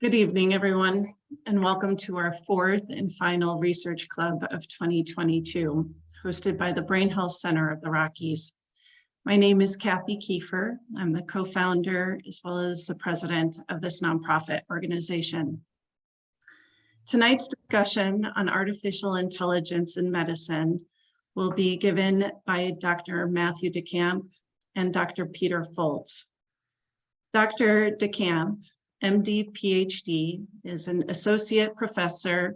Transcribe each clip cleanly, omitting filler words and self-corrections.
Good evening, everyone, and welcome to our fourth and final Research Club of 2022, hosted by the Brain Health Center of the Rockies. My name is Kathy Kiefer. I'm the co-founder as well as the president of this nonprofit organization. Tonight's discussion on artificial intelligence in medicine will be given by Dr. Matthew DeCamp and Dr. Peter Foltz. Dr. DeCamp, MD, PhD, is an associate professor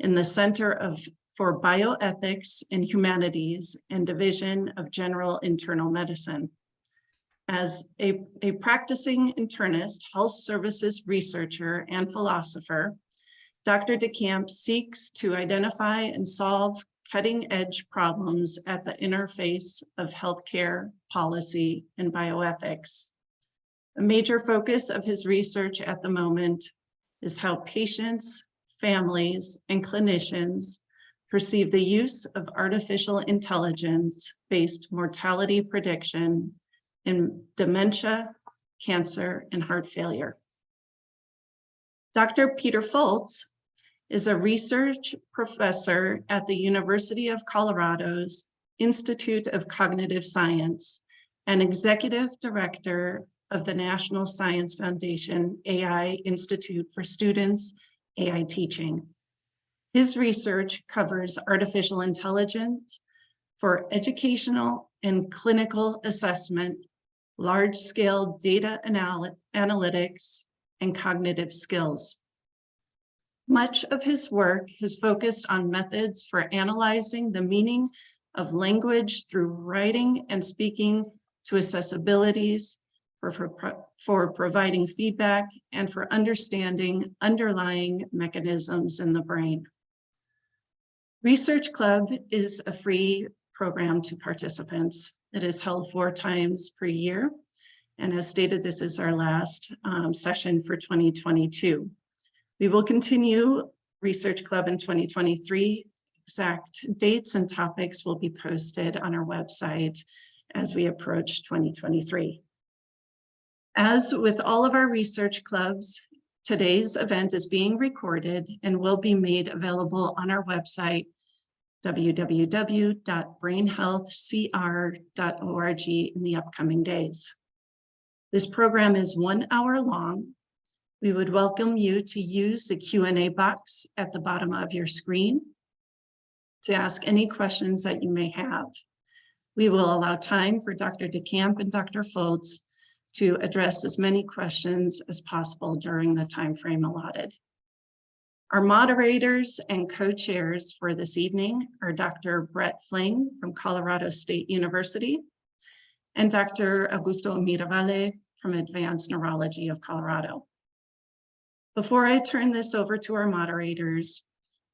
in the Center for Bioethics and Humanities and Division of General Internal Medicine. As a practicing internist, health services researcher, and philosopher, Dr. DeCamp seeks to identify and solve cutting-edge problems at the interface of healthcare, policy, and bioethics. A major focus of his research at the moment is how patients, families, and clinicians perceive the use of artificial intelligence-based mortality prediction in dementia, cancer, and heart failure. Dr. Peter Foltz is a research professor at the University of Colorado's Institute of Cognitive Science and executive director of the National Science Foundation AI Institute for Students, AI Teaching. His research covers artificial intelligence for educational and clinical assessment, large-scale data analytics, and cognitive skills. Much of his work has focused on methods for analyzing the meaning of language through writing and speaking to assess abilities, for providing feedback, and for understanding underlying mechanisms in the brain. Research Club is a free program to participants. It is held 4 times per year. And as stated, this is our last session for 2022. We will continue Research Club in 2023. Exact dates and topics will be posted on our website as we approach 2023. As with all of our research clubs, today's event is being recorded and will be made available on our website, www.brainhealthcr.org, in the upcoming days. This program is 1 hour long. We would welcome you to use the Q&A box at the bottom of your screen to ask any questions that you may have. We will allow time for Dr. DeCamp and Dr. Foltz to address as many questions as possible during the time frame allotted. Our moderators and co-chairs for this evening are Dr. Brett Fling from Colorado State University and Dr. Augusto Miravalle from Advanced Neurology of Colorado. Before I turn this over to our moderators,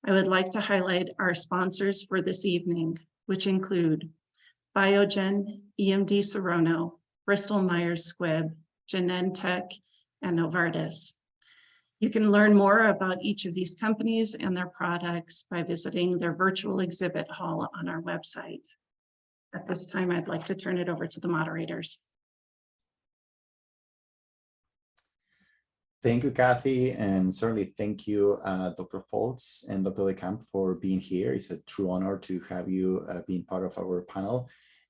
I would like to highlight our sponsors for this evening, which include Biogen, EMD Serono, Bristol Myers Squibb, Genentech, and Novartis. You can learn more about each of these companies and their products by visiting their virtual exhibit hall on our website. At this time, I'd like to turn it over to the moderators. Thank you, Kathy, and certainly thank you, Dr. Foltz and Dr. DeCamp, for being here. It's a true honor to have you being part of our panel.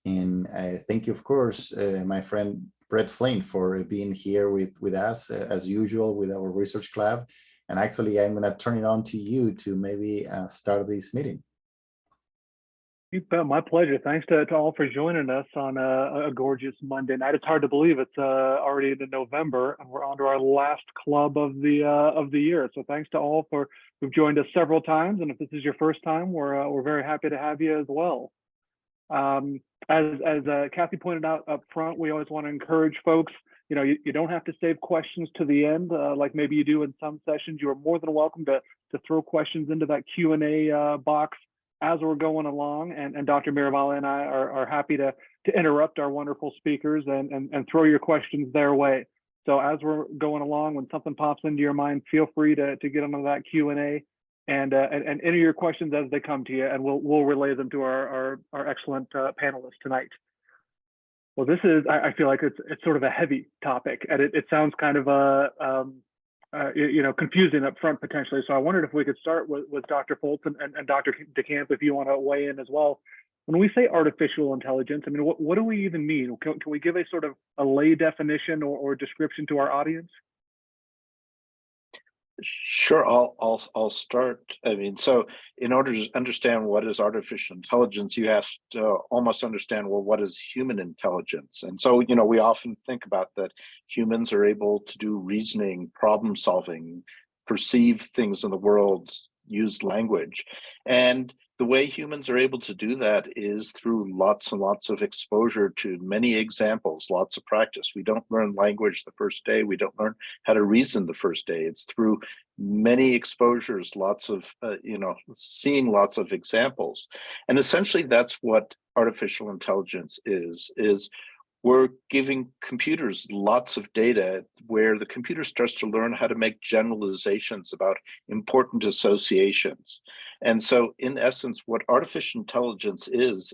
And thank you, of course, my friend Brett Fling, for being here with us, as usual, with our research club. And actually, I'm going to turn it on to you to maybe start this meeting. My pleasure. Thanks to all for joining us on a gorgeous Monday night. It's hard to believe it's already into November, and we're on to our last club of the year. So thanks to all who've joined us several times. And if this is your first time, we're very happy to have you as well. As Kathy pointed out up front, we always want to encourage folks, you don't have to save questions to the end, like maybe you do in some sessions. You are more than welcome to throw questions into that Q&A box as we're going along. And Dr. Miravalle and I are happy to interrupt our wonderful speakers and throw your questions their way. So as we're going along, when something pops into your mind, feel free to get onto that Q&A and enter your questions as they come to you, and we'll relay them to our excellent panelists tonight. Well, this is, I feel like it's sort of a heavy topic, and it sounds kind of confusing up front potentially. So I wondered if we could start with Dr. Foltz and Dr. DeCamp, if you want to weigh in as well. When we say artificial intelligence, I mean, what do we even mean? Can we give a sort of a lay definition or description to our audience? Sure, I'll start. I mean, so in order to understand what is artificial intelligence, you have to almost understand, well, what is human intelligence? And so, we often think about that humans are able to do reasoning, problem solving, perceive things in the world, use language. And the way humans are able to do that is through lots and lots of exposure to many examples, lots of practice. We don't learn language the first day. We don't learn how to reason the first day. It's through many exposures, lots of, seeing lots of examples. And essentially that's what artificial intelligence is we're giving computers lots of data where the computer starts to learn how to make generalizations about important associations. And so in essence, what artificial intelligence is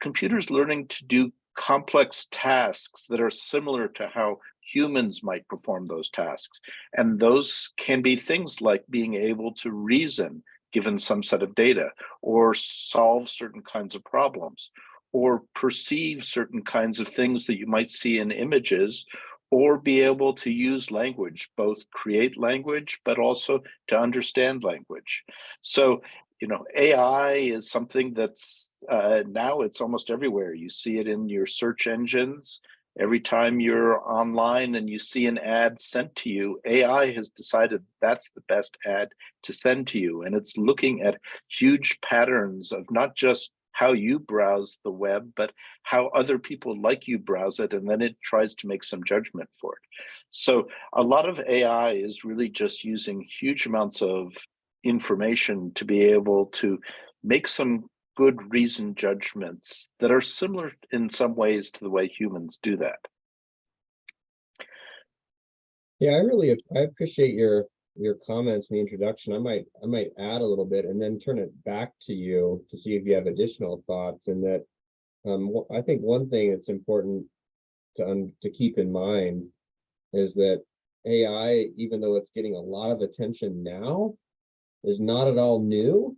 computers learning to do complex tasks that are similar to how humans might perform those tasks. And those can be things like being able to reason given some set of data, or solve certain kinds of problems, or perceive certain kinds of things that you might see in images, or be able to use language, both create language, but also to understand language. So, AI is something that's now it's almost everywhere. You see it in your search engines. Every time you're online and you see an ad sent to you, AI has decided that's the best ad to send to you. And it's looking at huge patterns of not just how you browse the web, but how other people like you browse it, and then it tries to make some judgment for it. So a lot of AI is really just using huge amounts of information to be able to make some good reasoned judgments that are similar in some ways to the way humans do that. Yeah, I appreciate your comments and the introduction. I might add a little bit and then turn it back to you to see if you have additional thoughts. And that I think one thing that's important to keep in mind is that AI, even though it's getting a lot of attention now, is not at all new.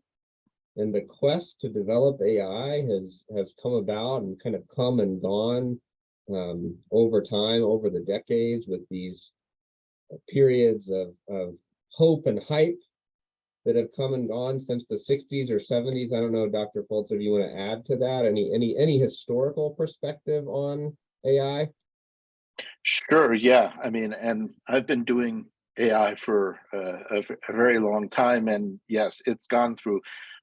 And the quest to develop AI has come about and kind of come and gone over time, over the decades, with these periods of hope and hype that have come and gone since the 60s or 70s. I don't know, Dr. Foltz, if you want to add to that, any historical perspective on AI? Sure, yeah. I mean, and I've been doing AI for a very long time, and yes, it's gone through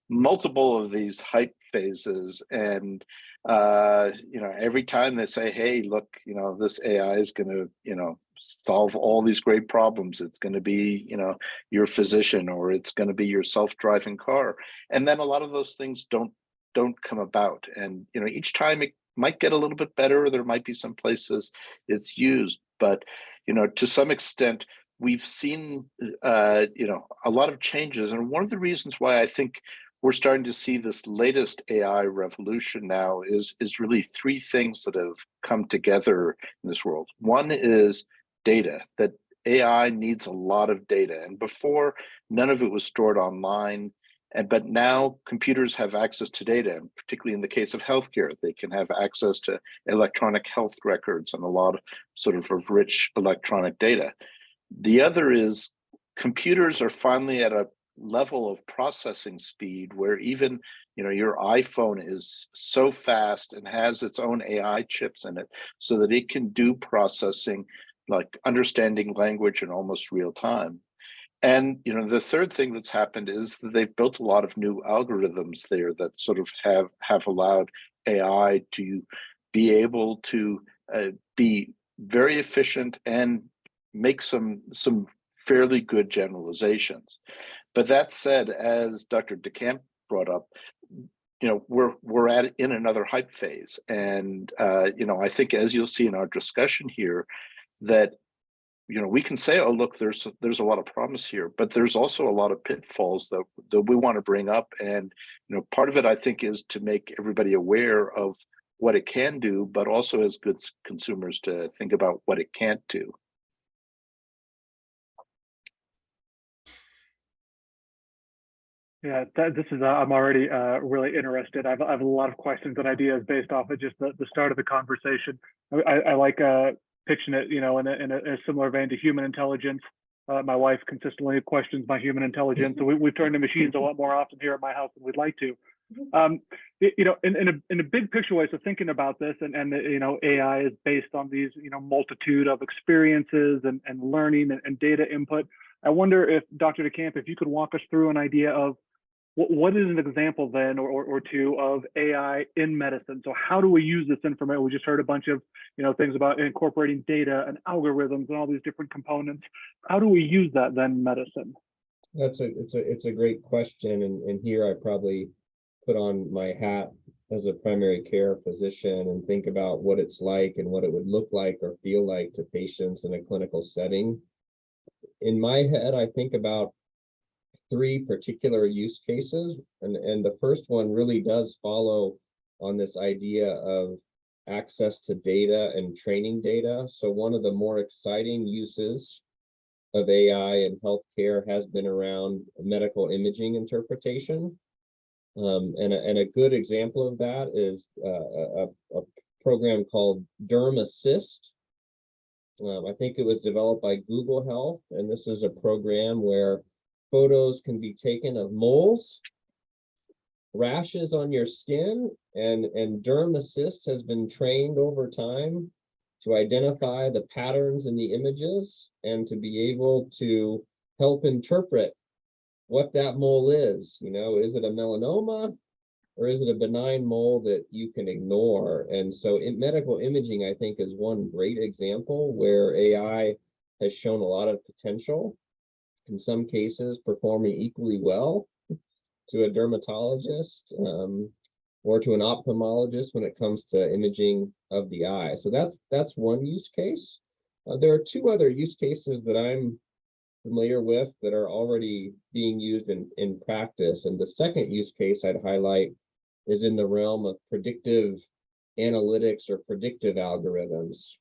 multiple of these hype phases. And every time they say, hey, look, this AI is going to solve all these great problems, it's going to be your physician, or it's going to be your self-driving car, and then a lot of those things don't come about. And each time it might get a little bit better, or there might be some places it's used, but to some extent we've seen a lot of changes. And one of the reasons why I think we're starting to see this latest AI revolution now is really three things that have come together in this world. One is data, that AI needs a lot of data. And before, none of it was stored online. But now computers have access to data, and particularly in the case of healthcare, they can have access to electronic health records and a lot of sort of rich electronic data. The other is computers are finally at a level of processing speed where even your iPhone is so fast and has its own AI chips in it so that it can do processing like understanding language in almost real time. And the third thing that's happened is that they've built a lot of new algorithms there that sort of have allowed AI to be able to be very efficient and make some fairly good generalizations. But that said, as Dr. DeCamp brought up, we're in another hype phase. And I think, as you'll see in our discussion here, that we can say, oh, look, there's a lot of promise here, but there's also a lot of pitfalls that we want to bring up. And part of it, I think, is to make everybody aware of what it can do, but also as good consumers to think about what it can't do. Yeah, this is, I'm already really interested. I've a lot of questions and ideas based off of just the start of the conversation. I like pitching it, you know, in a similar vein to human intelligence. My wife consistently questions my human intelligence, so we've turned to machines a lot more often here at my house than we'd like to. You know, in a big picture way, so thinking about this, and you know, AI is based on these, you know, multitude of experiences and learning and data input. I wonder if Dr. DeCamp, if you could walk us through an idea of what is an example then, or two, of AI in medicine? So how do we use this information? We just heard a bunch of, you know, things about incorporating data and algorithms and all these different components. How do we use that then in medicine? It's a great question, and here I probably put on my hat as a primary care physician and think about what it's like and what it would look like or feel like to patients in a clinical setting. In my head, I think about three particular use cases, and the first one really does follow on this idea of access to data and training data. So one of the more exciting uses of AI in healthcare has been around medical imaging interpretation. And a good example of that is a program called DermAssist. I think it was developed by Google Health, and this is a program where photos can be taken of moles, rashes on your skin, and DermAssist has been trained over time to identify the patterns in the images and to be able to help interpret what that mole is. You know, is it a melanoma or is it a benign mole that you can ignore? And so in medical imaging, I think, is one great example where AI has shown a lot of potential, in some cases performing equally well to a dermatologist or to an ophthalmologist when it comes to imaging of the eye. So that's one use case. There are two other use cases that I'm familiar with that are already being used in practice. And the second use case I'd highlight is in the realm of predictive analytics or predictive algorithms.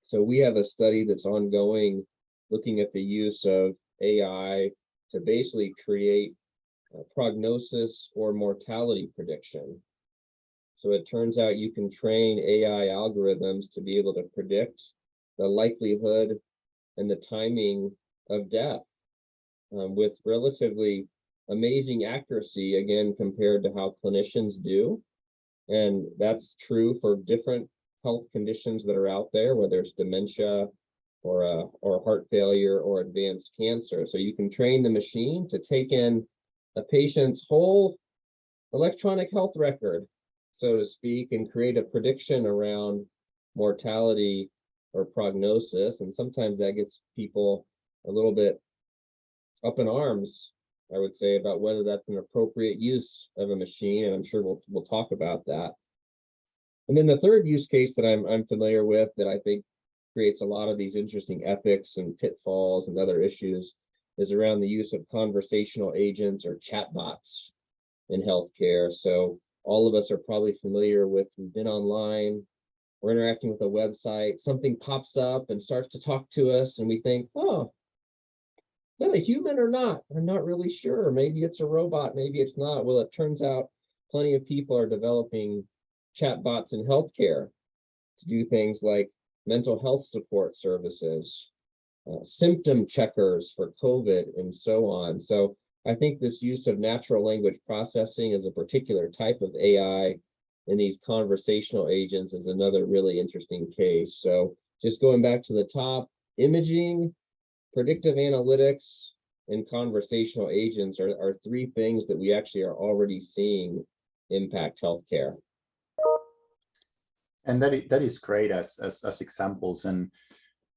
So we have a study that's ongoing looking at the use of AI to basically create prognosis or mortality prediction. So it turns out you can train AI algorithms to be able to predict the likelihood and the timing of death with relatively amazing accuracy, again, compared to how clinicians do. And that's true for different health conditions that are out there, whether it's dementia or heart failure or advanced cancer. So you can train the machine to take in a patient's whole electronic health record, so to speak, and create a prediction around mortality or prognosis. And sometimes that gets people a little bit up in arms, I would say, about whether that's an appropriate use of a machine, and I'm sure we'll talk about that. And then the third use case that I'm familiar with that I think creates a lot of these interesting ethics and pitfalls and other issues is around the use of conversational agents or chatbots in healthcare. So all of us are probably familiar with, we've been online, we're interacting with a website, something pops up and starts to talk to us, and we think, oh, is that a human or not? I'm not really sure. Maybe it's a robot, maybe it's not. Well, it turns out plenty of people are developing chatbots in healthcare to do things like mental health support services, symptom checkers for COVID, and so on. So I think this use of natural language processing as a particular type of AI and these conversational agents is another really interesting case. So just going back to the top, imaging, predictive analytics, and conversational agents are three things that we actually are already seeing impact healthcare. And that is great as examples, and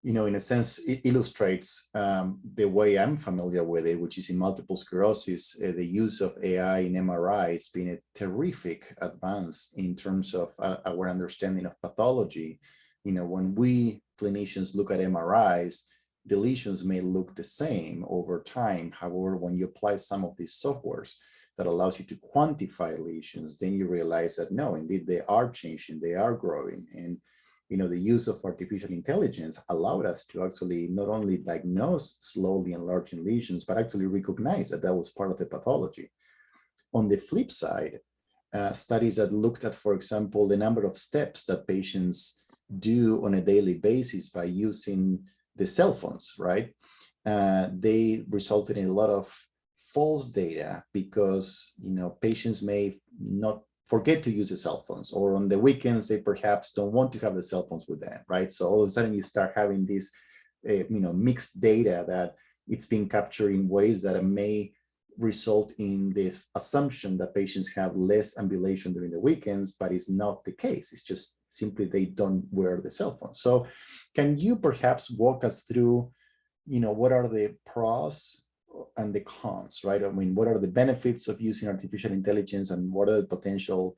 you know, in a sense, it illustrates the way I'm familiar with it, which is in multiple sclerosis. The use of AI in MRI has been a terrific advance in terms of our understanding of pathology. You know, when we clinicians look at MRIs, the lesions may look the same over time. However, when you apply some of these softwares that allows you to quantify lesions, then you realize that no, indeed they are changing, they are growing. And the use of artificial intelligence allowed us to actually not only diagnose slowly enlarging lesions, but actually recognize that that was part of the pathology. On the flip side, studies that looked at, for example, the number of steps that patients do on a daily basis by using the cell phones, right? They resulted in a lot of false data because, patients may not forget to use the cell phones, or on the weekends, they perhaps don't want to have the cell phones with them, right? So all of a sudden you start having this, mixed data that it's being captured in ways that may result in this assumption that patients have less ambulation during the weekends, but it's not the case. It's just simply they don't wear the cell phone. So can you perhaps walk us through, what are the pros and the cons, right? I mean, what are the benefits of using artificial intelligence, and what are the potential,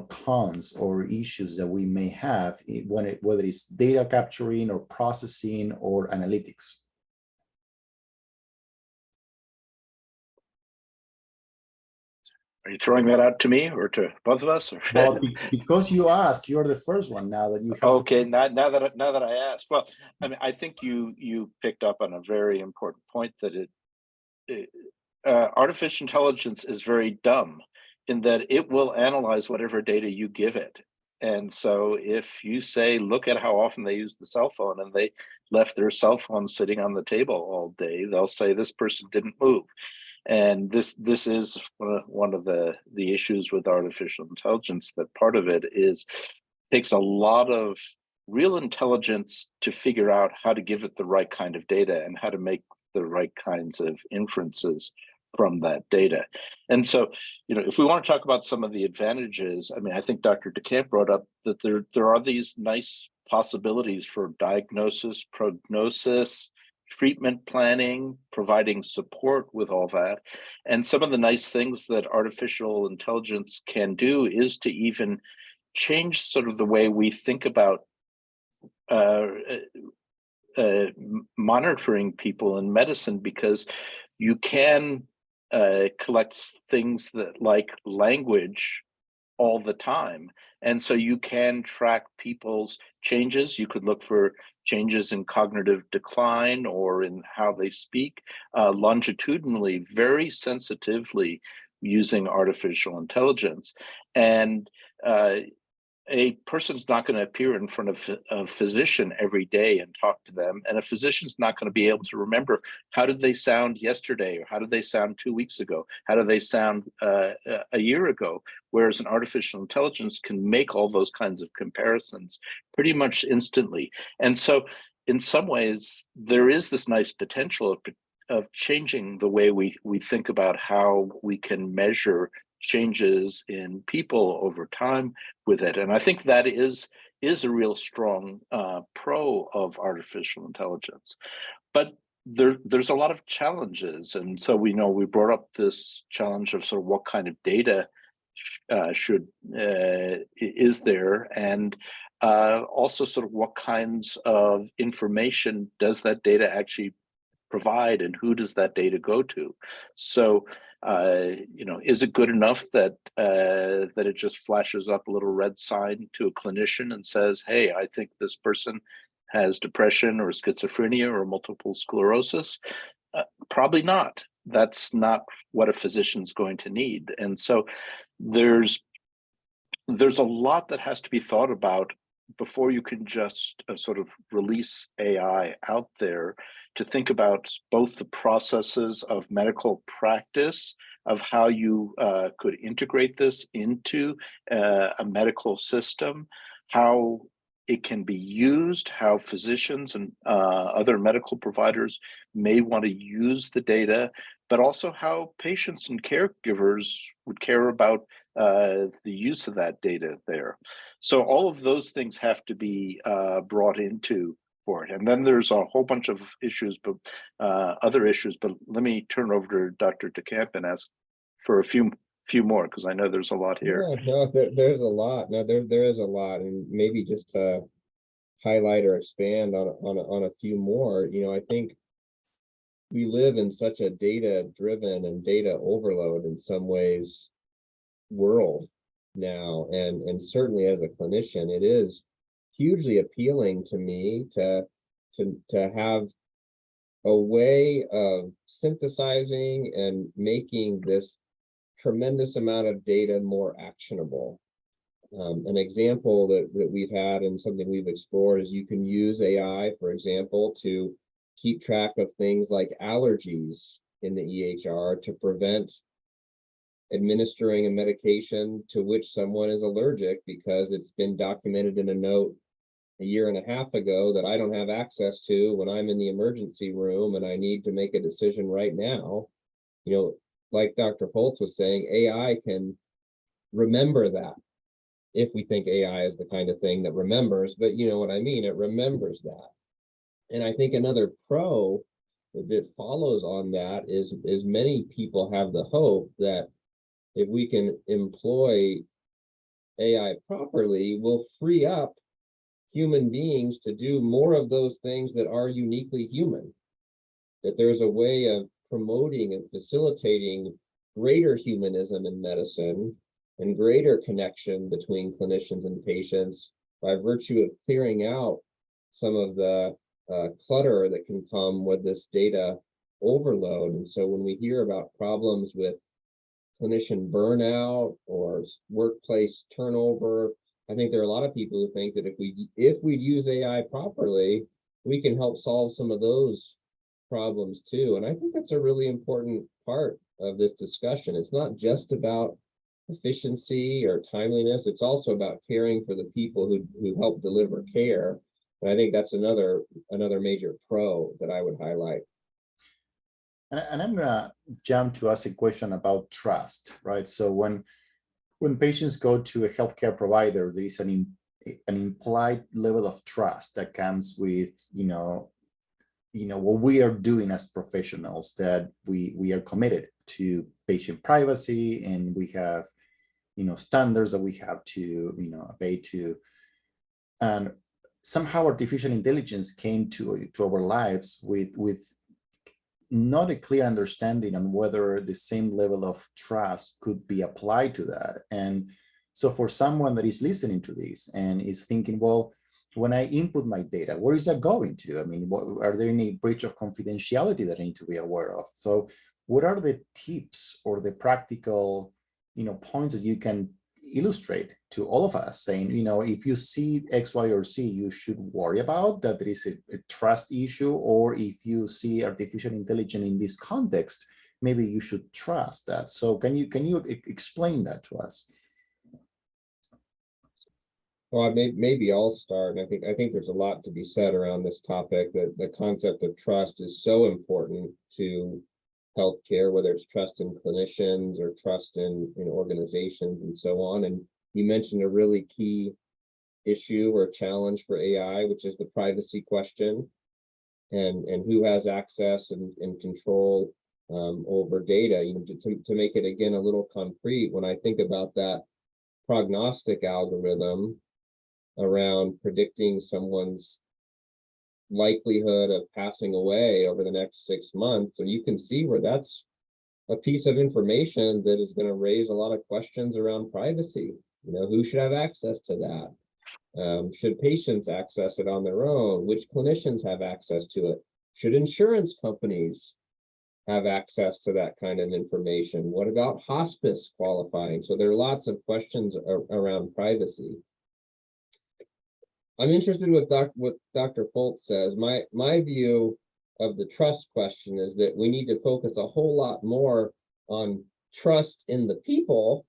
cons or issues that we may have whether it's data capturing or processing or analytics? Are you throwing that out to me or to both of us? Or? Well, because you asked, you're the first one now that you have. Okay, now that I asked, well, I mean, I think you picked up on a very important point, that artificial intelligence is very dumb in that it will analyze whatever data you give it. And so if you say, look at how often they use the cell phone, and they left their cell phone sitting on the table all day, they'll say this person didn't move. And this is one of the issues with artificial intelligence, that part of it takes a lot of real intelligence to figure out how to give it the right kind of data and how to make the right kinds of inferences from that data. And so, if we want to talk about some of the advantages, I mean, I think Dr. DeCamp brought up that there are these nice possibilities for diagnosis, prognosis, treatment planning, providing support with all that. And some of the nice things that artificial intelligence can do is to even change sort of the way we think about monitoring people in medicine, because you can collect things that like language all the time. And so you can track people's changes. You could look for changes in cognitive decline or in how they speak longitudinally, very sensitively, using artificial intelligence. And a person's not going to appear in front of a physician every day and talk to them. And a physician's not going to be able to remember, how did they sound yesterday? Or how did they sound 2 weeks ago? How did they sound a year ago? Whereas an artificial intelligence can make all those kinds of comparisons pretty much instantly. And so in some ways, there is this nice potential of changing the way we think about how we can measure changes in people over time with it. And I think that is a real strong pro of artificial intelligence. But there's a lot of challenges. And so we brought up this challenge of sort of what kind of data is there, and also sort of what kinds of information does that data actually provide, and who does that data go to? So is it good enough that it just flashes up a little red sign to a clinician and says, hey, I think this person has depression or schizophrenia or multiple sclerosis? Probably not. That's not what a physician's going to need. And so there's a lot that has to be thought about before you can just sort of release AI out there, to think about both the processes of medical practice, of how you could integrate this into a medical system, how it can be used, how physicians and other medical providers may want to use the data, but also how patients and caregivers would care about the use of that data there. So all of those things have to be brought into for it. And then there's a whole bunch of issues, but other issues, but let me turn over to Dr. DeCamp and ask for a few more, because I know there's a lot here. Yeah, no, there's a lot. No, there is a lot, and maybe just to highlight or expand on a few more. I think we live in such a data-driven and data overload in some ways world now, and certainly as a clinician, it is hugely appealing to me to have a way of synthesizing and making this tremendous amount of data more actionable. An example that we've had and something we've explored is you can use AI, for example, to keep track of things like allergies in the EHR to prevent administering a medication to which someone is allergic because it's been documented in a note a year and a half ago that I don't have access to when I'm in the emergency room and I need to make a decision right now. You know, like Dr. Foltz was saying, AI can remember that, if we think AI is the kind of thing that remembers, but you know what I mean, it remembers that. And I think another pro that follows on that is many people have the hope that if we can employ AI properly, we'll free up human beings to do more of those things that are uniquely human. That there's a way of promoting and facilitating greater humanism in medicine and greater connection between clinicians and patients by virtue of clearing out some of the clutter that can come with this data overload. And so when we hear about problems with clinician burnout or workplace turnover, I think there are a lot of people who think that if we use AI properly, we can help solve some of those problems too. And I think that's a really important part of this discussion. It's not just about efficiency or timeliness. It's also about caring for the people who help deliver care. And I think that's another major pro that I would highlight. And I'm gonna jump to ask a question about trust, right? So when patients go to a healthcare provider, there is an implied level of trust that comes with, what we are doing as professionals, that we are committed to patient privacy, and we have, standards that we have to, obey to. And somehow artificial intelligence came to our lives with not a clear understanding on whether the same level of trust could be applied to that. And so for someone that is listening to this and is thinking, well, when I input my data, where is that going to? I mean, are there any breach of confidentiality that I need to be aware of? So what are the tips or the practical, points that you can illustrate to all of us, saying, if you see X, Y, or Z, you should worry about that there is a trust issue, or if you see artificial intelligence in this context, maybe you should trust that. So can you explain that to us? Well, maybe I'll start. And I think there's a lot to be said around this topic. That the concept of trust is so important to healthcare, whether it's trust in clinicians or trust in organizations and so on. And you mentioned a really key issue or challenge for AI, which is the privacy question, and who has access and control over data. To make it again a little concrete, when I think about that prognostic algorithm around predicting someone's likelihood of passing away over the next 6 months, and you can see where that's a piece of information that is going to raise a lot of questions around privacy. Who should have access to that? Should patients access it on their own? Which clinicians have access to it? Should insurance companies have access to that kind of information? What about hospice qualifying? So there are lots of questions around privacy. I'm interested with what Dr. Foltz says. My view of the trust question is that we need to focus a whole lot more on trust in the people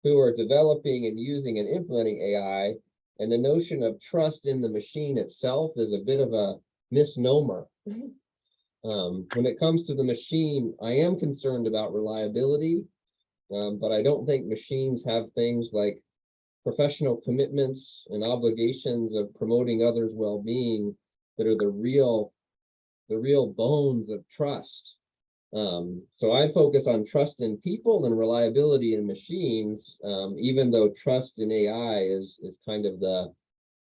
who are developing and using and implementing AI. And the notion of trust in the machine itself is a bit of a misnomer. When it comes to the machine, I am concerned about reliability, but I don't think machines have things like professional commitments and obligations of promoting others' well-being that are the real bones of trust. So I focus on trust in people and reliability in machines, even though trust in AI is kind of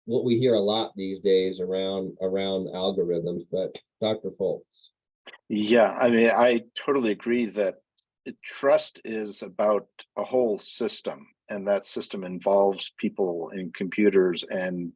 what we hear a lot these days around algorithms. But Dr. Foltz. Yeah, I mean, I totally agree that trust is about a whole system, and that system involves people and computers and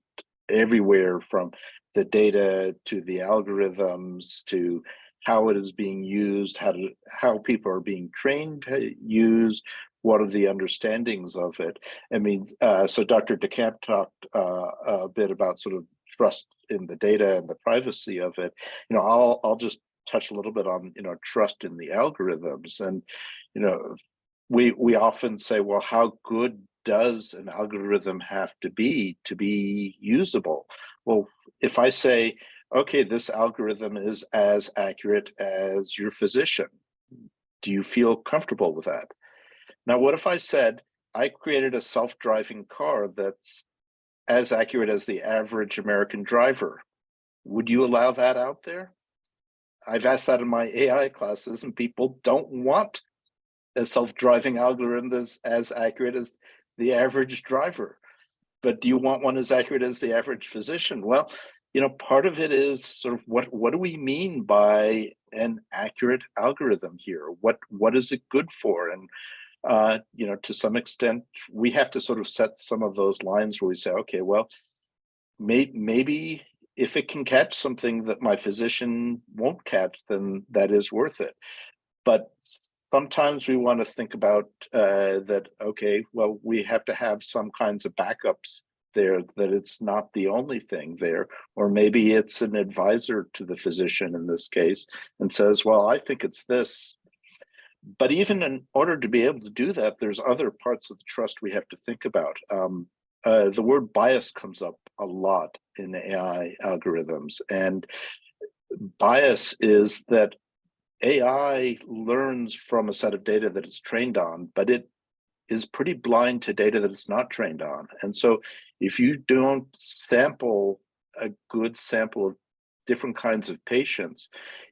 everywhere from the data to the algorithms to how it is being used, how people are being trained to use, what are the understandings of it. I mean, so Dr. DeCamp talked a bit about sort of trust in the data and the privacy of it. You know, I'll just touch a little bit on, you know, trust in the algorithms. And, you know, we often say, well, how good does an algorithm have to be usable? Well, if I say, okay, this algorithm is as accurate as your physician, do you feel comfortable with that? Now, what if I said, I created a self-driving car that's as accurate as the average American driver? Would you allow that out there? I've asked that in my AI classes, and people don't want a self-driving algorithm that's as accurate as the average driver. But do you want one as accurate as the average physician? Well, you know, part of it is sort of what do we mean by an accurate algorithm here? What is it good for? And you know, to some extent, we have to sort of set some of those lines where we say, okay, well, maybe if it can catch something that my physician won't catch, then that is worth it. But sometimes we want to think about that, okay, well, we have to have some kinds of backups there, that it's not the only thing there, or maybe it's an advisor to the physician in this case and says, well, I think it's this. But even in order to be able to do that, there's other parts of the trust we have to think about. The word bias comes up a lot in AI algorithms, and bias is that AI learns from a set of data that it's trained on, but it is pretty blind to data that it's not trained on. And so if you don't sample a good sample of different kinds of patients,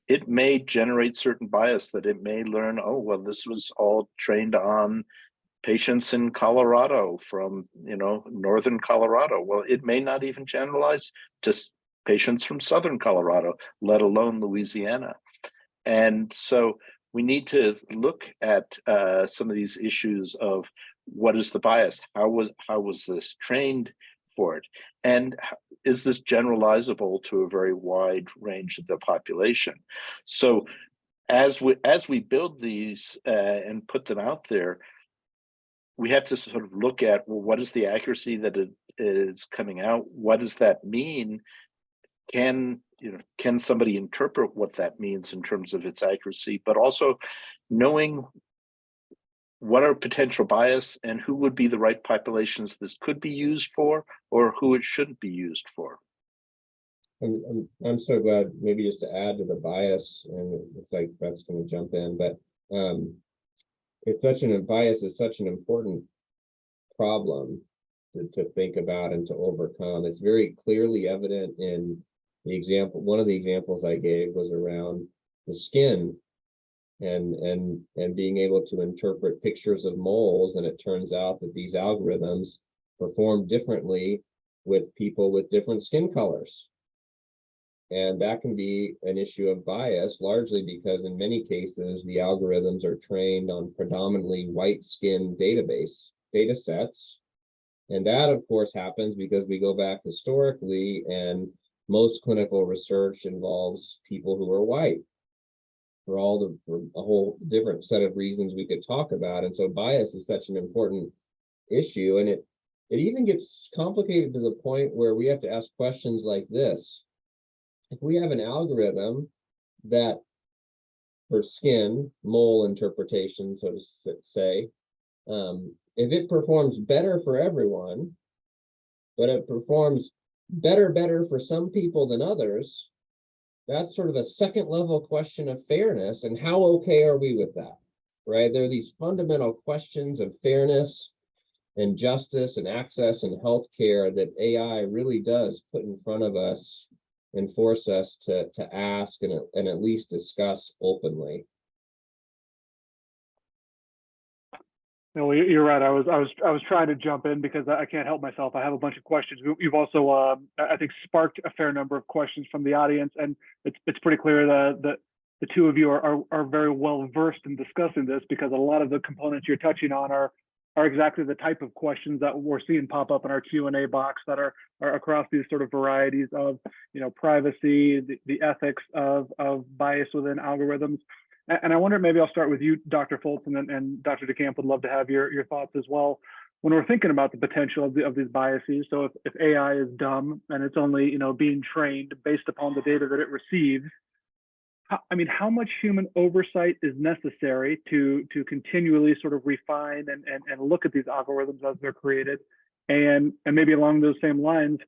it may generate certain bias that it may learn, oh, well, this was all trained on patients in Colorado from, you know, northern Colorado. Well, it may not even generalize to patients from southern Colorado, let alone Louisiana. And so we need to look at some of these issues of what is the bias? How was this trained for it? And is this generalizable to a very wide range of the population? So as we build these and put them out there, we have to sort of look at, well, what is the accuracy that it is coming out? What does that mean? Can somebody interpret what that means in terms of its accuracy, but also knowing what are potential bias and who would be the right populations this could be used for, or who it shouldn't be used for. I'm so glad, maybe just to add to the bias, and it looks like Brett's going to jump in, but bias is such an important problem to think about and to overcome. It's very clearly evident in the example. One of the examples I gave was around the skin and being able to interpret pictures of moles, and it turns out that these algorithms perform differently with people with different skin colors. And that can be an issue of bias, largely because in many cases, the algorithms are trained on predominantly white skin data sets. And that, of course, happens because we go back historically, and most clinical research involves people who are white for a whole different set of reasons we could talk about. And so bias is such an important issue. And it even gets complicated to the point where we have to ask questions like this. If we have an algorithm that, for skin mole interpretation, so to say, if it performs better for everyone, but it performs better for some people than others, that's sort of a second level question of fairness. And how okay are we with that, right? There are these fundamental questions of fairness and justice and access and healthcare that AI really does put in front of us and force us to ask and at least discuss openly. No, you're right. I was trying to jump in because I can't help myself. I have a bunch of questions. You've also, I think, sparked a fair number of questions from the audience, and it's pretty clear that the two of you are very well versed in discussing this, because a lot of the components you're touching on are are exactly the type of questions that we're seeing pop up in our Q&A box that are across these sort of varieties of, privacy, the ethics of bias within algorithms. And I wonder, maybe I'll start with you, Dr. Foltz, and Dr. DeCamp would love to have your thoughts as well. When we're thinking about the potential of these biases, so if AI is dumb and it's only being trained based upon the data that it receives, how much human oversight is necessary to continually sort of refine and look at these algorithms as they're created? And maybe along those same lines,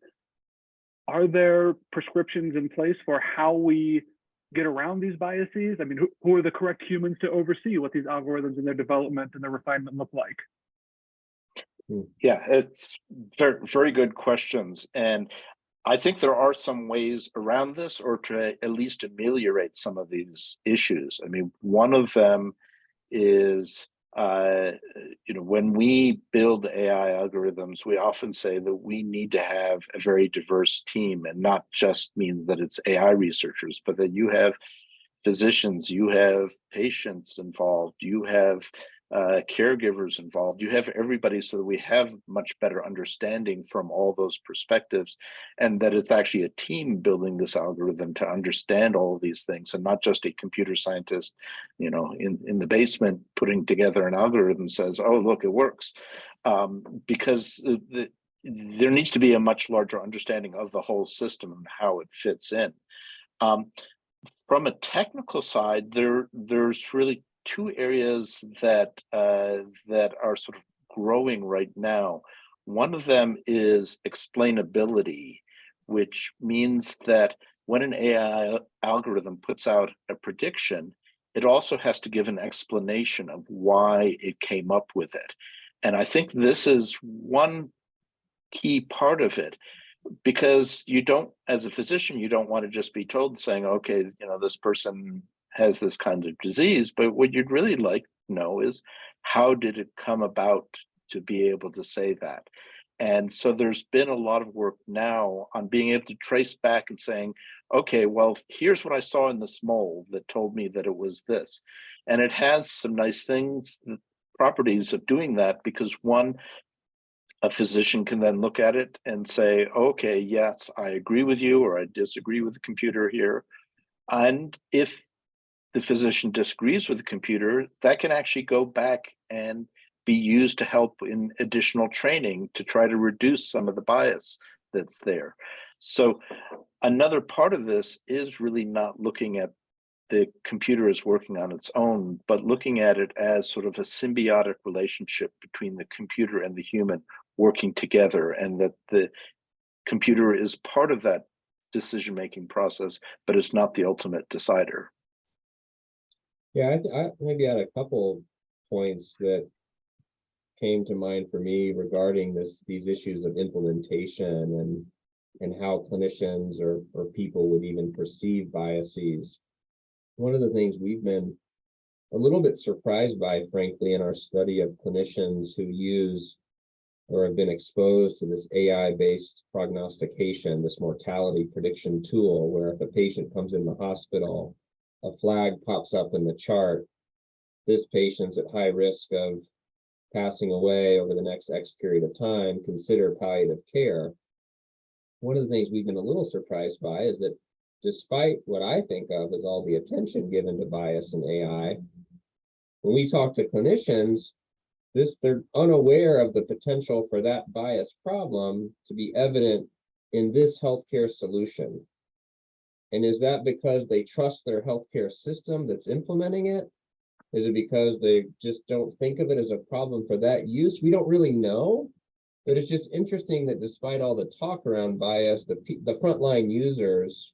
are there prescriptions in place for how we get around these biases? I mean, who are the correct humans to oversee what these algorithms and their development and their refinement look like? Yeah, it's very, very good questions. And I think there are some ways around this, or to at least ameliorate some of these issues. I mean, one of them is, when we build AI algorithms, we often say that we need to have a very diverse team, and not just mean that it's AI researchers, but that you have physicians, you have patients involved, you have caregivers involved, you have everybody, so that we have much better understanding from all those perspectives, and that it's actually a team building this algorithm to understand all of these things, and not just a computer scientist, in the basement putting together an algorithm says, oh, look, it works. Because there needs to be a much larger understanding of the whole system and how it fits in. From a technical side, there's really two areas that are sort of growing right now. One of them is explainability, which means that when an AI algorithm puts out a prediction, it also has to give an explanation of why it came up with it. And I think this is one key part of it, because you don't, as a physician, you don't want to just be told saying, okay, this person has this kind of disease, but what you'd really like to know is, how did it come about to be able to say that? And so there's been a lot of work now on being able to trace back and saying, okay, well, here's what I saw in this mole that told me that it was this. And it has some nice things, properties of doing that, because one, a physician can then look at it and say, okay, yes, I agree with you, or I disagree with the computer here. And if the physician disagrees with the computer, that can actually go back and be used to help in additional training to try to reduce some of the bias that's there. So another part of this is really not looking at the computer as working on its own, but looking at it as sort of a symbiotic relationship between the computer and the human working together, and that the computer is part of that decision-making process, but it's not the ultimate decider. Yeah, I maybe had a couple points that came to mind for me regarding these issues of implementation and how clinicians or people would even perceive biases. One of the things we've been a little bit surprised by, frankly, in our study of clinicians who use or have been exposed to this AI-based prognostication, this mortality prediction tool, where if a patient comes in the hospital, a flag pops up in the chart, this patient's at high risk of passing away over the next X period of time, consider palliative care. One of the things we've been a little surprised by is that despite what I think of as all the attention given to bias in AI, when we talk to clinicians, they're unaware of the potential for that bias problem to be evident in this healthcare solution. And is that because they trust their healthcare system that's implementing it? Is it because they just don't think of it as a problem for that use? We don't really know, but it's just interesting that despite all the talk around bias, the frontline users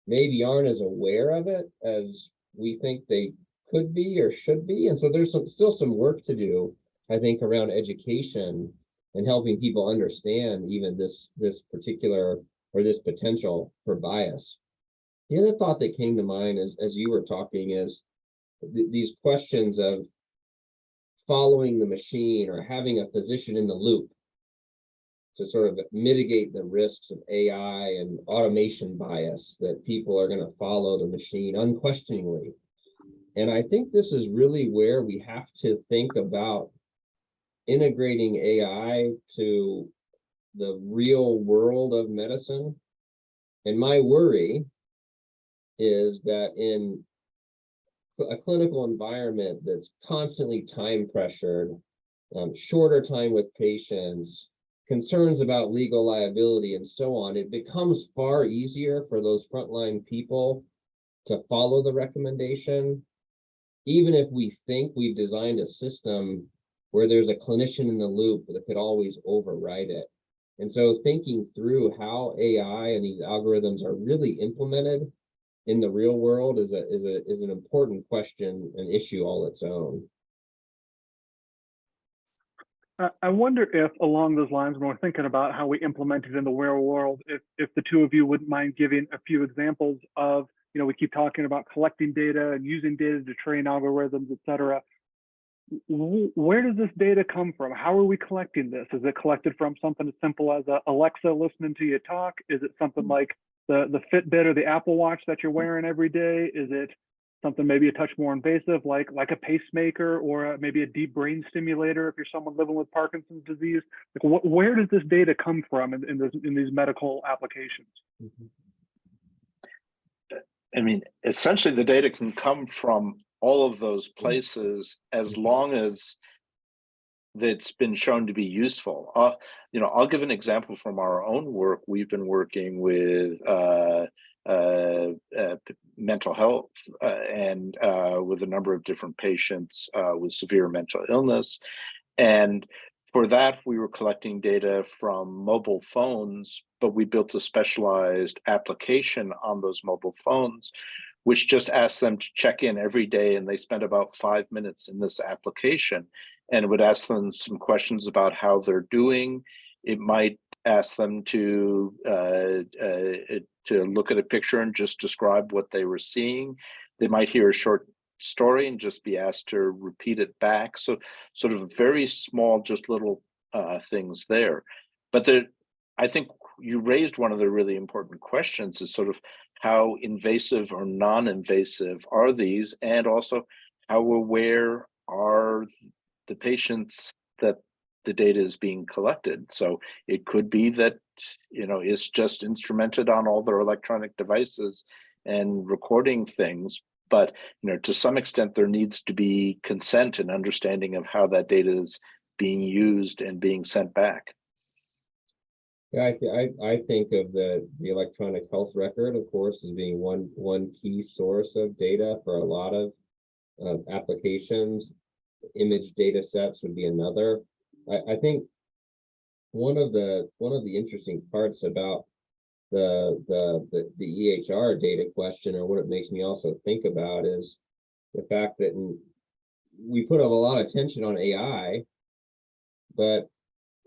maybe aren't as aware of it as we think they could be or should be. And so there's still some work to do, I think, around education and helping people understand even this particular or this potential for bias. The other thought that came to mind as you were talking is these questions of following the machine or having a physician in the loop to sort of mitigate the risks of AI and automation bias, that people are going to follow the machine unquestioningly. And I think this is really where we have to think about integrating AI to the real world of medicine. And my worry is that in a clinical environment that's constantly time pressured, shorter time with patients, concerns about legal liability, and so on, it becomes far easier for those frontline people to follow the recommendation, even if we think we've designed a system where there's a clinician in the loop that could always override it. And so thinking through how AI and these algorithms are really implemented in the real world is an important question, an issue all its own. I wonder if along those lines, when we're thinking about how we implement it in the real world, if the two of you wouldn't mind giving a few examples of, we keep talking about collecting data and using data to train algorithms, et cetera. Where does this data come from? How are we collecting this? Is it collected from something as simple as Alexa listening to you talk? Is it something like the Fitbit or the Apple Watch that you're wearing every day? Is it something maybe a touch more invasive, like a pacemaker or maybe a deep brain stimulator if you're someone living with Parkinson's disease? Like, where does this data come from in these medical applications? I mean, essentially the data can come from all of those places as long as that's been shown to be useful. I'll give an example from our own work. We've been working with mental health and with a number of different patients with severe mental illness. And for that, we were collecting data from mobile phones, but we built a specialized application on those mobile phones, which just asked them to check in every day. And they spent about 5 minutes in this application, and it would ask them some questions about how they're doing. It might ask them to look at a picture and just describe what they were seeing. They might hear a short story and just be asked to repeat it back. So sort of very small, just little things there. But I think you raised one of the really important questions, is sort of how invasive or non-invasive are these, and also how aware are the patients that the data is being collected. So it could be that, it's just instrumented on all their electronic devices and recording things. But, to some extent, there needs to be consent and understanding of how that data is being used and being sent back. Yeah, I think of the electronic health record, of course, as being one key source of data for a lot of applications. Image data sets would be another. I think one of the interesting parts about the EHR data question, or what it makes me also think about, is the fact that we put a lot of attention on AI, but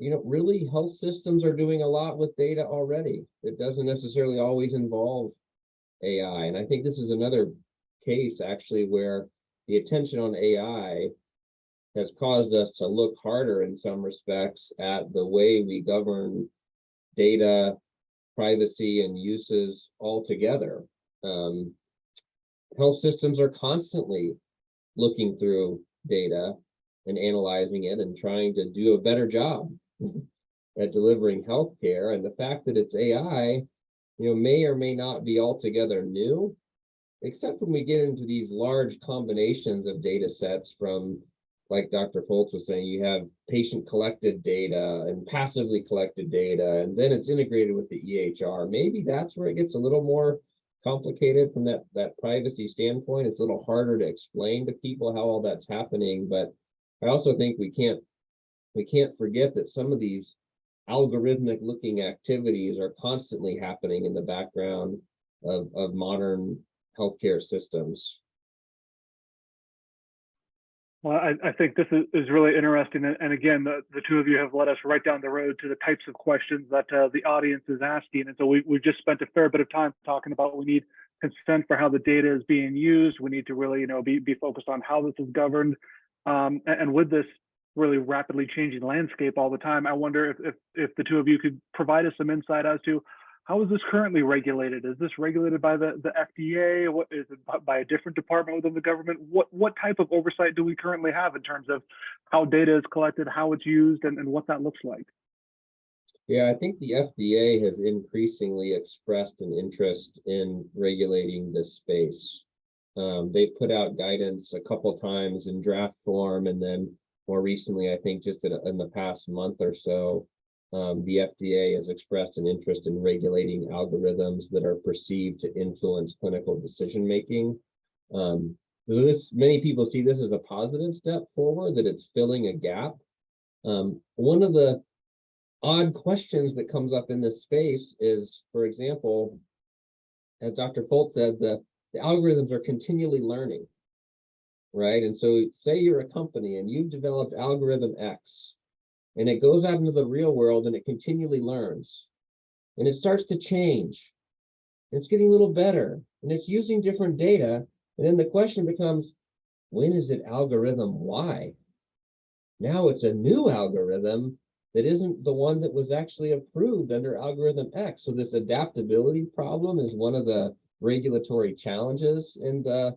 really health systems are doing a lot with data already. It doesn't necessarily always involve AI. And I think this is another case actually where the attention on AI has caused us to look harder in some respects at the way we govern data, privacy, and uses altogether. Health systems are constantly looking through data and analyzing it and trying to do a better job at delivering healthcare. And the fact that it's AI, may or may not be altogether new, except when we get into these large combinations of data sets from, like Dr. Foltz was saying, you have patient collected data and passively collected data, and then it's integrated with the EHR. Maybe that's where it gets a little more complicated from that privacy standpoint. It's a little harder to explain to people how all that's happening. But I also think we can't forget that some of these algorithmic looking activities are constantly happening in the background of modern healthcare systems. Well, I think this is really interesting. And again, the two of you have led us right down the road to the types of questions that the audience is asking. And so we've just spent a fair bit of time talking about we need consent for how the data is being used. We need to really, be focused on how this is governed. And with this really rapidly changing landscape all the time, I wonder if the two of you could provide us some insight as to how is this currently regulated? Is this regulated by the FDA? What is it by a different department within the government? What type of oversight do we currently have in terms of how data is collected, how it's used, and what that looks like? Yeah, I think the FDA has increasingly expressed an interest in regulating this space. They put out guidance a couple times in draft form, and then more recently, I think just in the past month or so, the FDA has expressed an interest in regulating algorithms that are perceived to influence clinical decision making. So many people see this as a positive step forward, that it's filling a gap. One of the odd questions that comes up in this space is, for example, as Dr. Foltz said, the algorithms are continually learning, right? And so say you're a company and you've developed algorithm X, and it goes out into the real world and it continually learns, and it starts to change. It's getting a little better, and it's using different data. And then the question becomes, when is it algorithm Y? Now it's a new algorithm that isn't the one that was actually approved under algorithm X. So this adaptability problem is one of the regulatory challenges in the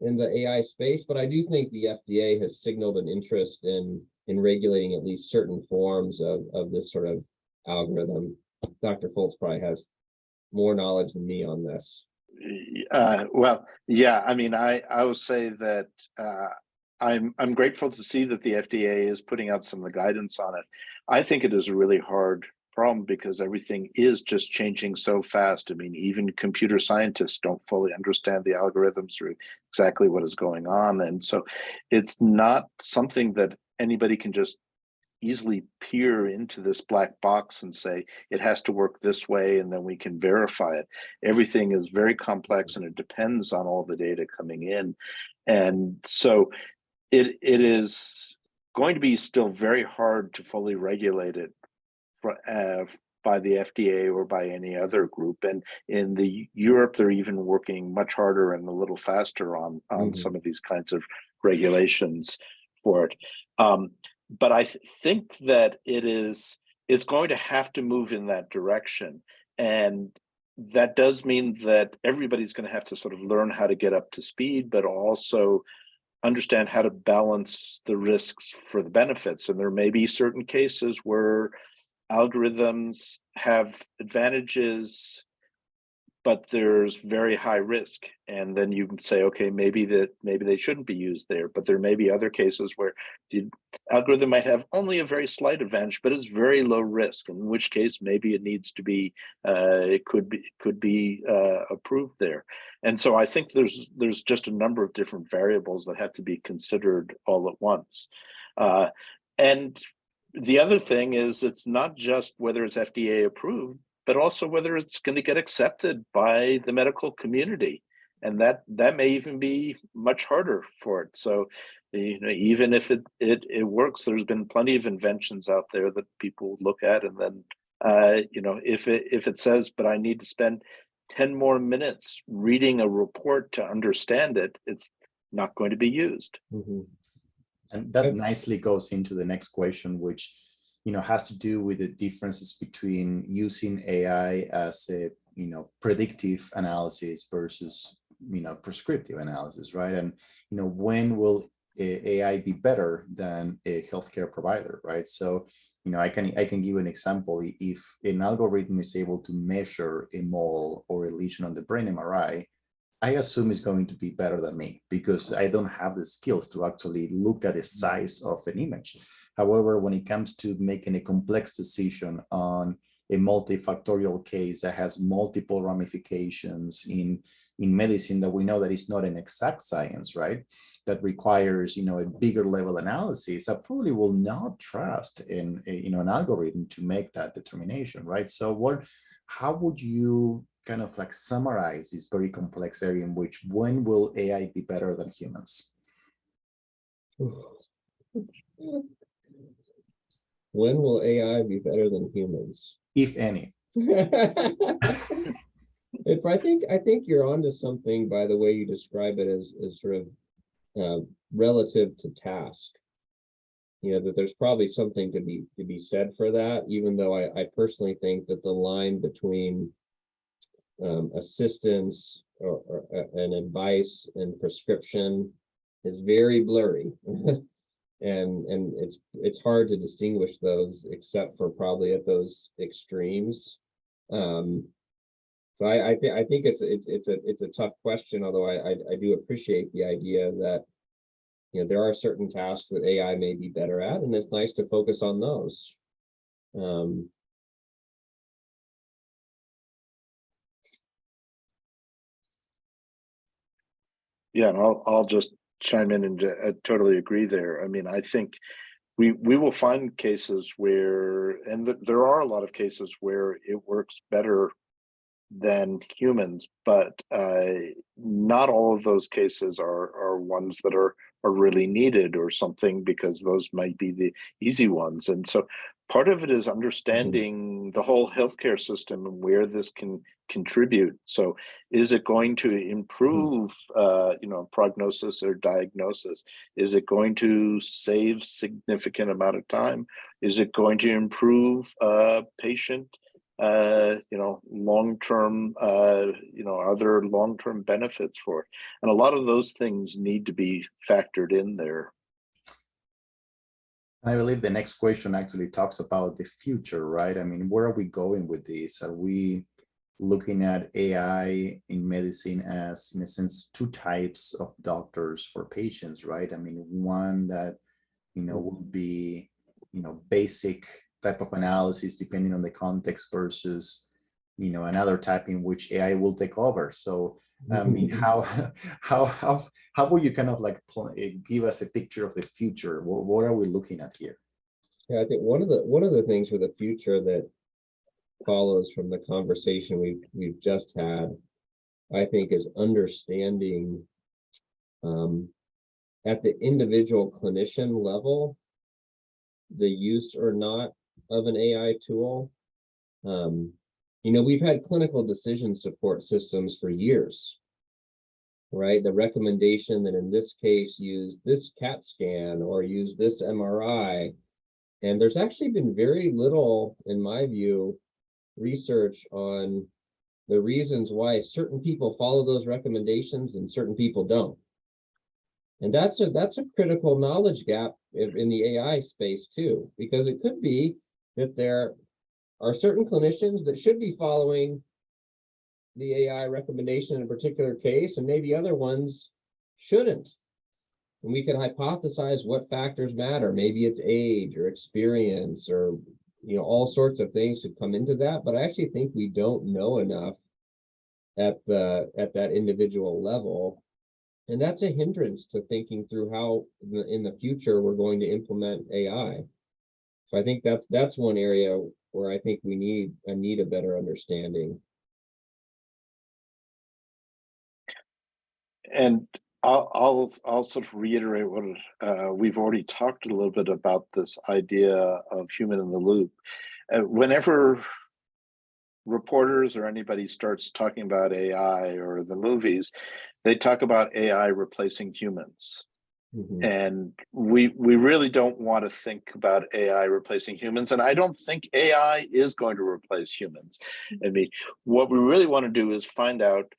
AI space. But I do think the FDA has signaled an interest in regulating at least certain forms of this sort of algorithm. Dr. Foltz probably has more knowledge than me on this. Well, yeah, I mean, I will say that I'm grateful to see that the FDA is putting out some of the guidance on it. I think it is a really hard problem because everything is just changing so fast. I mean, even computer scientists don't fully understand the algorithms or exactly what is going on. And so it's not something that anybody can just easily peer into this black box and say it has to work this way and then we can verify it. Everything is very complex and it depends on all the data coming in. And so it is going to be still very hard to fully regulate it by the FDA or by any other group. And in the Europe, they're even working much harder and a little faster on some of these kinds of regulations for it. But I think that it's going to have to move in that direction. And that does mean that everybody's going to have to sort of learn how to get up to speed, but also understand how to balance the risks for the benefits. And there may be certain cases where algorithms have advantages, but there's very high risk. And then you can say, okay, maybe they shouldn't be used there. But there may be other cases where the algorithm might have only a very slight advantage, but it's very low risk, in which case maybe it needs to be, it could be approved there. And so I think there's just a number of different variables that have to be considered all at once. And the other thing is, it's not just whether it's FDA approved, but also whether it's going to get accepted by the medical community. And that may even be much harder for it. So, you know, even if it works, there's been plenty of inventions out there that people look at, and then you know, if it says, but I need to spend 10 more minutes reading a report to understand it, it's not going to be used. And that nicely goes into the next question, which, you know, has to do with the differences between using AI as a, you know, predictive analysis versus, you know, prescriptive analysis, right? And, you know, when will AI be better than a healthcare provider, right? So, you know, I can give you an example. If an algorithm is able to measure a mole or a lesion on the brain MRI, I assume it's going to be better than me because I don't have the skills to actually look at the size of an image. However, when it comes to making a complex decision on a multifactorial case that has multiple ramifications in medicine, that we know that it's not an exact science, right? That requires, you know, a bigger level analysis, I probably will not trust in an algorithm to make that determination, right? So how would you kind of like summarize this very complex area in which when will AI be better than humans? When will AI be better than humans? If any. I think you're onto something by the way you describe it as sort of relative to task. You know, that there's probably something to be said for that, even though I personally think that the line between assistance or and advice and prescription is very blurry. And it's hard to distinguish those except for probably at those extremes. So I think it's a tough question, although I do appreciate the idea that, you know, there are certain tasks that AI may be better at, and it's nice to focus on those. Yeah, and I'll just chime in and I totally agree there. I mean, I think we will find cases where, and there are a lot of cases where it works better than humans, but not all of those cases are ones that are really needed or something, because those might be the easy ones. And so part of it is understanding the whole healthcare system and where this can contribute. So is it going to improve you know, prognosis or diagnosis? Is it going to save significant amount of time? Is it going to improve patient you know, long-term, you know, are there long-term benefits for it? And a lot of those things need to be factored in there. I believe the next question actually talks about the future, right? I mean, where are we going with this? Are we looking at AI in medicine as, in a sense, two types of doctors for patients, right? I mean, one that, you know, will be, you know, basic type of analysis depending on the context versus, you know, another type in which AI will take over. So I mean, how will you kind of like give us a picture of the future? What are we looking at here? Yeah, I think one of the things for the future that follows from the conversation we've just had, I think, is understanding at the individual clinician level the use or not of an AI tool. You know, we've had clinical decision support systems for years, right? The recommendation that in this case use this CAT scan or use this MRI. And there's actually been very little, in my view, research on the reasons why certain people follow those recommendations and certain people don't. And that's a critical knowledge gap in the AI space too, because it could be that there are certain clinicians that should be following the AI recommendation in a particular case, and maybe other ones shouldn't. And we could hypothesize what factors matter. Maybe it's age or experience or, you know, all sorts of things to come into that. But I actually think we don't know enough at that individual level. And that's a hindrance to thinking through how in the future we're going to implement AI. So I think that's one area where I think we need a better understanding. And I'll sort of reiterate what we've already talked a little bit about, this idea of human in the loop. Whenever reporters or anybody starts talking about AI or the movies, they talk about AI replacing humans. And we really don't want to think about AI replacing humans. And I don't think AI is going to replace humans. I mean, what we really want to do is find out,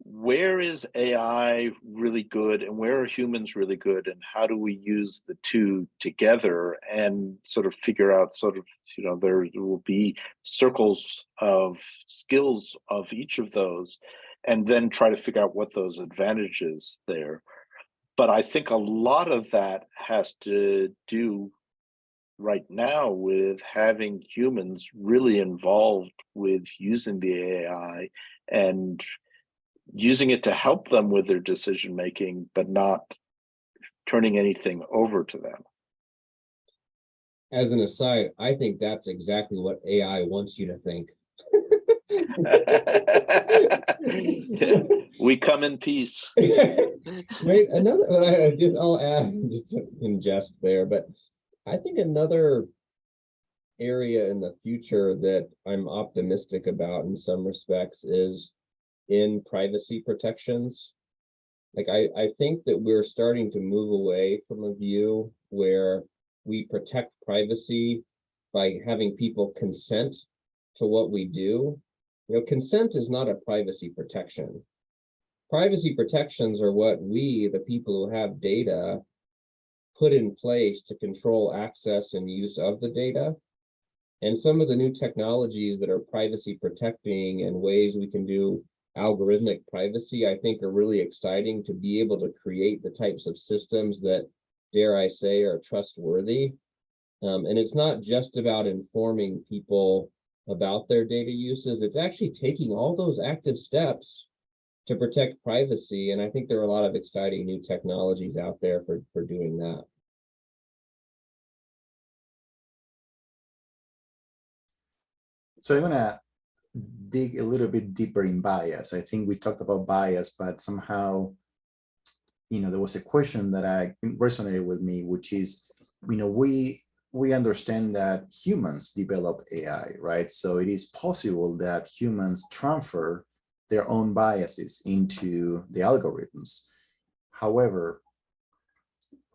where is AI really good and where are humans really good, and how do we use the two together and sort of figure out sort of, you know, there will be circles of skills of each of those, and then try to figure out what those advantages there. But I think a lot of that has to do right now with having humans really involved with using the AI and using it to help them with their decision making, but not turning anything over to them. As an aside, I think that's exactly what AI wants you to think. We come in peace. Right. I'll add just in jest there, but I think another area in the future that I'm optimistic about in some respects is in privacy protections. Like I think that we're starting to move away from a view where we protect privacy by having people consent to what we do. consent is not a privacy protection. Privacy protections are what we, the people who have data, put in place to control access and use of the data. And some of the new technologies that are privacy protecting and ways we can do algorithmic privacy, I think are really exciting to be able to create the types of systems that, dare I say, are trustworthy. And it's not just about informing people about their data uses, it's actually taking all those active steps to protect privacy. And I think there are a lot of exciting new technologies out there for doing that. So I'm gonna dig a little bit deeper in bias. I think we talked about bias, but somehow, there was a question that resonated with me, which is, we understand that humans develop AI, right? So it is possible that humans transfer their own biases into the algorithms. However,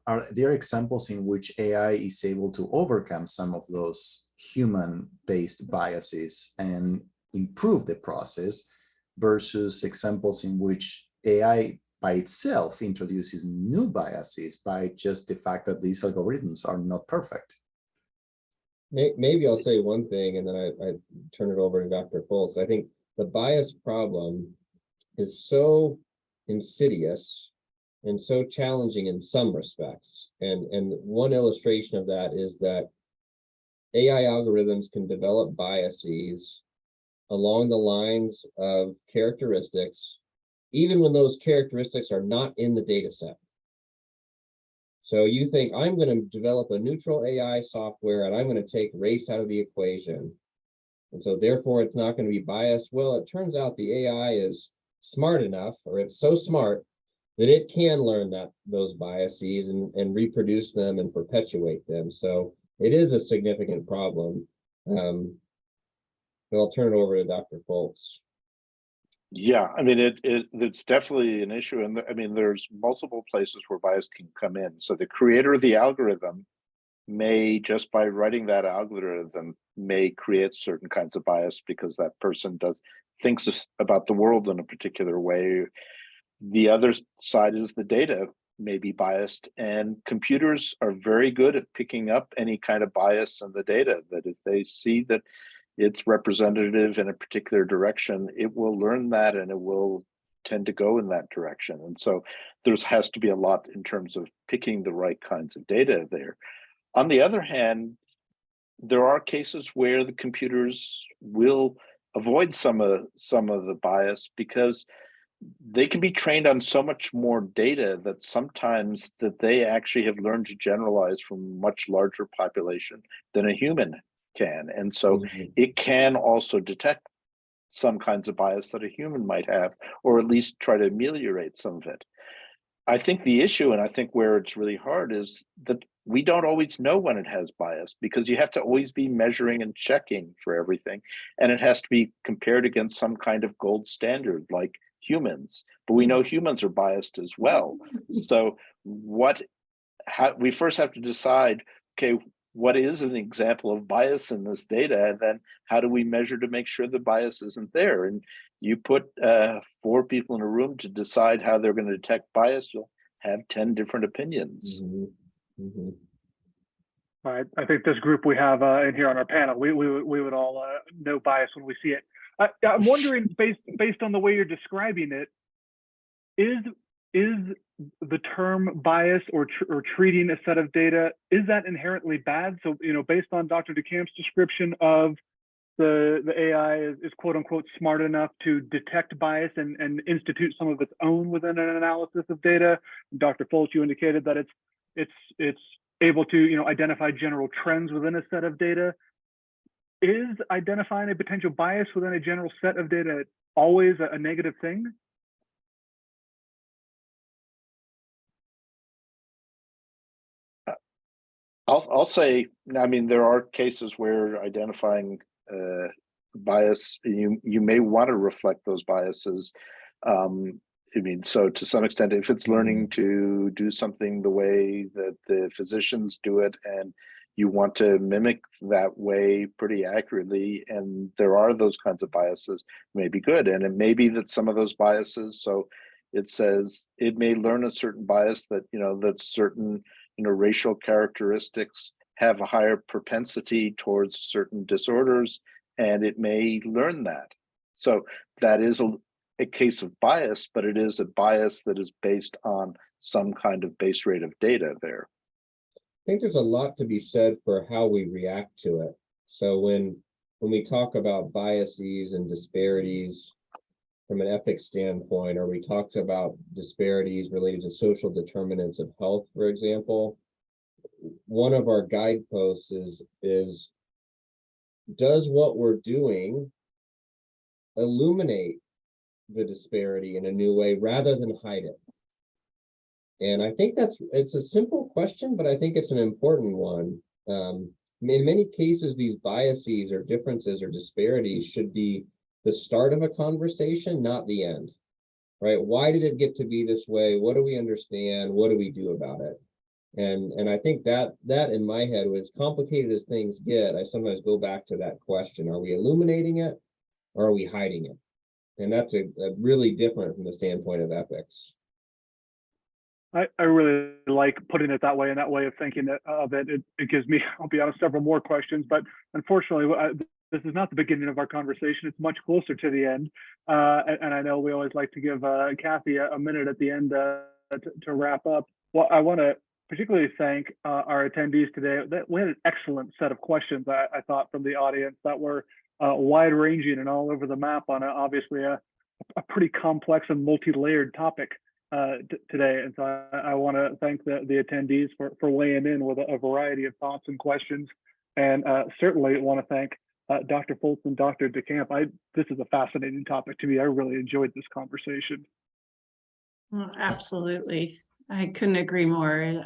are there examples in which AI is able to overcome some of those human-based biases and improve the process versus examples in which AI by itself introduces new biases by just the fact that these algorithms are not perfect? Maybe I'll say one thing and then I turn it over to Dr. Fultz. I think the bias problem is so insidious and so challenging in some respects. And one illustration of that is that AI algorithms can develop biases along the lines of characteristics, even when those characteristics are not in the data set. So you think, I'm going to develop a neutral AI software and I'm going to take race out of the equation. And so therefore it's not going to be biased. Well, it turns out the AI is smart enough, or it's so smart that it can learn those biases and reproduce them and perpetuate them. So it is a significant problem. But I'll turn it over to Dr. Fultz. Yeah, I mean, it's definitely an issue. And I mean, there's multiple places where bias can come in. So the creator of the algorithm may, just by writing that algorithm, may create certain kinds of bias because that person thinks about the world in a particular way. The other side is the data may be biased, and computers are very good at picking up any kind of bias in the data, that if they see that it's representative in a particular direction, it will learn that and it will tend to go in that direction. And so there has to be a lot in terms of picking the right kinds of data there. On the other hand, there are cases where the computers will avoid some of the bias because they can be trained on so much more data that sometimes that they actually have learned to generalize from a much larger population than a human can. And so it can also detect some kinds of bias that a human might have, or at least try to ameliorate some of it. I think the issue, and I think where it's really hard, is that we don't always know when it has bias, because you have to always be measuring and checking for everything. And it has to be compared against some kind of gold standard like humans, but we know humans are biased as well. So we first have to decide, okay, what is an example of bias in this data, and then how do we measure to make sure the bias isn't there? And you put 4 people in a room to decide how they're going to detect bias, you'll have 10 different opinions. All right, I think this group we have in here on our panel, we would all know bias when we see it. I'm wondering, based on the way you're describing it, is the term bias or treating a set of data, is that inherently bad? So, based on Dr. DeCamp's description of the AI is quote unquote smart enough to detect bias and institute some of its own within an analysis of data. Dr. Fultz, you indicated that it's able to identify general trends within a set of data. Is identifying a potential bias within a general set of data always a negative thing? I'll say, I mean, there are cases where identifying bias, you may want to reflect those biases. I mean, so to some extent, if it's learning to do something the way that the physicians do it, and you want to mimic that way pretty accurately. And there are those kinds of biases may be good. And it may be that some of those biases, so it says it may learn a certain bias that, that certain, racial characteristics have a higher propensity towards certain disorders, and it may learn that. So that is a case of bias, but it is a bias that is based on some kind of base rate of data there. I think there's a lot to be said for how we react to it. So when we talk about biases and disparities from an ethics standpoint, or we talked about disparities related to social determinants of health, for example, one of our guideposts is does what we're doing illuminate the disparity in a new way rather than hide it? And I think it's a simple question, but I think it's an important one. In many cases, these biases or differences or disparities should be the start of a conversation, not the end, right? Why did it get to be this way? What do we understand? What do we do about it? And I think that in my head, as complicated as things get, I sometimes go back to that question: are we illuminating it, or are we hiding it? And that's a really different from the standpoint of ethics. I really like putting it that way, and that way of thinking of it. It gives me, I'll be honest, several more questions, but unfortunately, this is not the beginning of our conversation. It's much closer to the end. And I know we always like to give Kathy a minute at the end to wrap up. Well, I want to particularly thank our attendees today. We had an excellent set of questions, I thought, from the audience that were wide ranging and all over the map on obviously a pretty complex and multi-layered topic today. And so I want to thank the attendees for weighing in with a variety of thoughts and questions. And certainly want to thank Dr. Foltz and Dr. DeCamp. This is a fascinating topic to me. I really enjoyed this conversation. Well, absolutely. I couldn't agree more.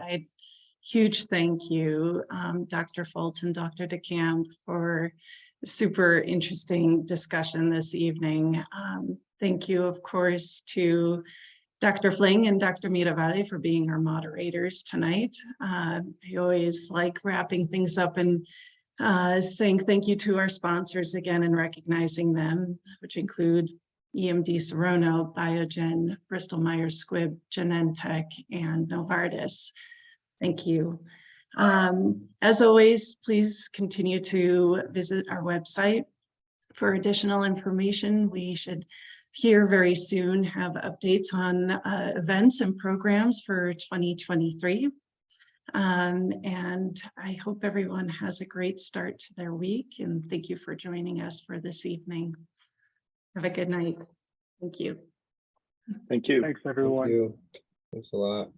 Huge thank you, Dr. Foltz and Dr. DeCamp, for a super interesting discussion this evening. Thank you, of course, to Dr. Fling and Dr. Miravale for being our moderators tonight. I always like wrapping things up and saying thank you to our sponsors again and recognizing them, which include EMD Serono, Biogen, Bristol Myers Squibb, Genentech, and Novartis. Thank you. As always, please continue to visit our website for additional information. We should here very soon have updates on events and programs for 2023. And I hope everyone has a great start to their week, and thank you for joining us for this evening. Have a good night. Thank you. Thank you. Thanks, everyone. Thank you. Thanks a lot.